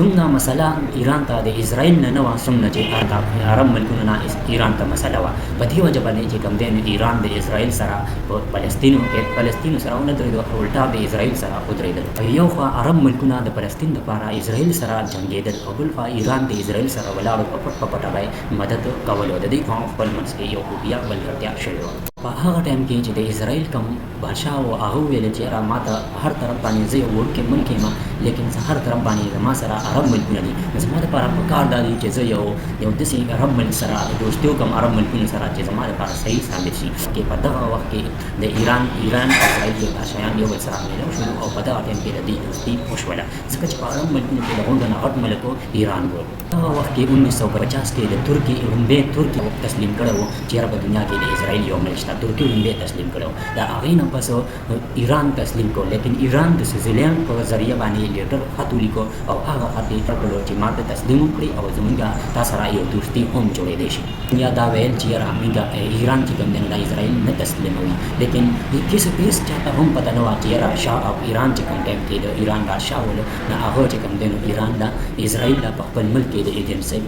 دومره مسله ایران ته د اسرائیل نه نه وه څومره چې عرب ملکونو نه ایران ته مسله وه. په دې وجه باندې چې کوم دی نو ایران د اسرائیل سره په فلسطینو سره ونه درېدو، الټا د اسرائیل سره ودرېدل. یو خوا عرب ملکونه د فلسطین لپاره اسرائیل سره جنګېدل او بل خوا ایران د اسرائیل سره ولاړو په پټ په پټه به مدد کولو. د دې خوا خپل منځ کې یو خوبیا ملګرتیا شوې وه. په هغه ټایم کې چې د اسرائیل کوم بادشاه و هغه وویل چې یاره ما ته هر طرف باندې زه یو وړوکی ملک یم، لیکن زه هر طرف باندې زما سره عرب ملکونه دي، زما دپاره په کار دا دی چې زه یو داسې عرب ملک سره دوستي وکړم، عرب ملکونو سره چې زما دپاره صحیح ثابت شي. چې په دغه وخت کې د ایران اسرائیل یو بادشاهان یو بل سره میلاو شول او په دغه ټایم کې د دې دوستي وشوله، ځکه چې په عرب ملکونو کې د غونډه نه غټ ملک و ایران و. دغه وخت کې 1950 کې د ترکي تسلیم کړی و چې یاره په دنیا کې د اسرائیل یو ملک شته. ترکي لومبی تسلیم کړی و، د هغې نه پس ایران تسلیم کړو، لیکن ایران د سویزرلینډ په ذریعه باندې لیټر خط ولیکو او هغه خط یې کړلو چې ما ته تسلیم وکړي او زمونږ تا سره یو دوستي هم جوړېدی شي. یا دا ویل چې یاره موږ ایران چې کوم دی نو دا اسرائیل نه تسلیموي، لیکن هېڅ چاته هم پته نه وه چې یاره شاه او ایران چې کوم ټایم کې د ایران بادشاه ول نو هغه چې کوم دی نو ایران له اسرائیل په خپل ملک کې د ایجنټ صاحب